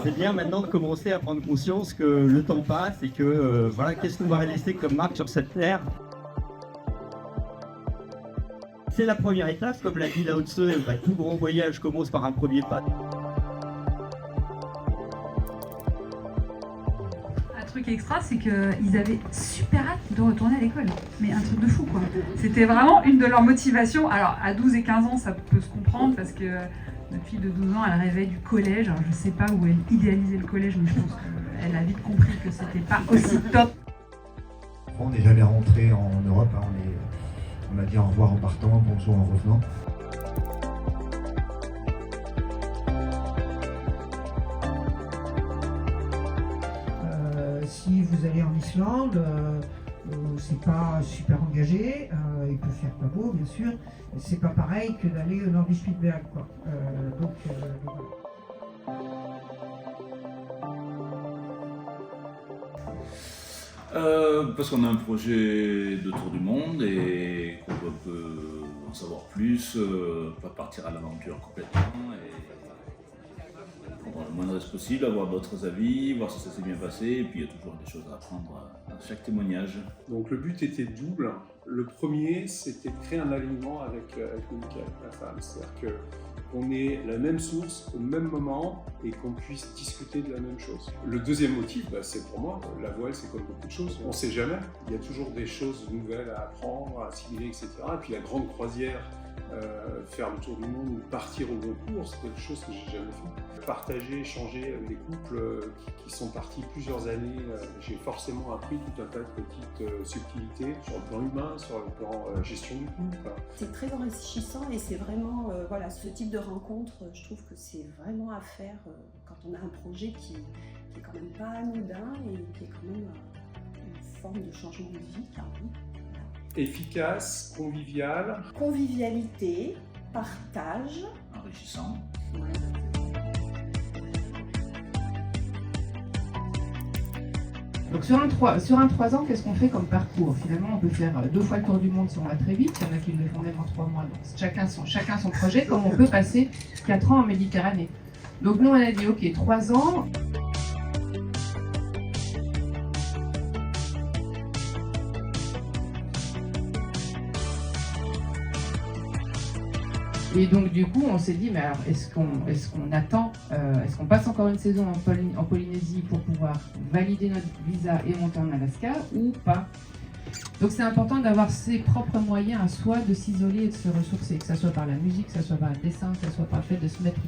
C'est bien maintenant de commencer à prendre conscience que le temps passe et que voilà, qu'est-ce qu'on va laisser comme marque sur cette terre. C'est la première étape, comme l'a dit Lao Tzu, tout grand voyage commence par un premier pas. Un truc extra, c'est qu'ils avaient super hâte de retourner à l'école. Mais un truc de fou, quoi. C'était vraiment une de leurs motivations. Alors, à 12 et 15 ans, ça peut se comprendre parce que notre fille de 12 ans, elle rêvait du collège. Alors, je sais pas où elle idéalisait le collège, mais je pense qu'elle a vite compris que c'était pas aussi top. On n'est jamais rentré en Europe, hein. On a dit au revoir en partant, bonjour en revenant. Si vous allez en Islande, c'est pas super engagé, il peut faire pas beau bien sûr, c'est pas pareil que d'aller au nord du Spitzberg, quoi. Parce qu'on a un projet de tour du monde et qu'on peut en savoir plus, pas partir à l'aventure complètement et prendre le moindre risque possible, avoir d'autres avis, voir si ça s'est bien passé, et puis il y a toujours des choses à apprendre à chaque témoignage. Donc le but était double. Le premier, c'était de créer un alignement avec Monica, la femme, c'est-à-dire qu'on ait la même source au même moment et qu'on puisse discuter de la même chose. Le deuxième motif, c'est pour moi, la voile c'est comme beaucoup de choses, on ne sait jamais, il y a toujours des choses nouvelles à apprendre, à assimiler, etc. Et puis la grande croisière, faire le tour du monde ou partir au long cours, c'est quelque chose que j'ai jamais fait. Partager, échanger avec des couples qui sont partis plusieurs années, j'ai forcément appris tout un tas de petites subtilités sur le plan humain, sur le plan gestion du couple. C'est très enrichissant et c'est vraiment, voilà, ce type de rencontre, je trouve que c'est vraiment à faire quand on a un projet qui est quand même pas anodin et qui est quand même une forme de changement de vie, clairement. Efficace, convivial. Convivialité, partage. Enrichissant. Ouais. Donc sur un 3 ans, qu'est-ce qu'on fait comme parcours? Finalement, on peut faire 2 fois le tour du monde si on va très vite. Il y en a qui le font même en 3 mois. Donc chacun son projet, comme on peut passer 4 ans en Méditerranée. Donc nous, on a dit, ok, 3 ans. Et donc du coup, on s'est dit, mais alors est-ce qu'on attend, est-ce qu'on passe encore une saison en Polynésie pour pouvoir valider notre visa et monter en Alaska ou pas? Donc c'est important d'avoir ses propres moyens à soi de s'isoler et de se ressourcer, que ce soit par la musique, que ce soit par le dessin, que ce soit par le fait de se mettre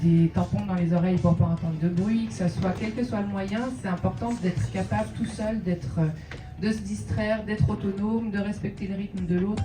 des tampons dans les oreilles pour ne pas entendre de bruit, que ce soit quel que soit le moyen, c'est important d'être capable tout seul, de se distraire, d'être autonome, de respecter le rythme de l'autre.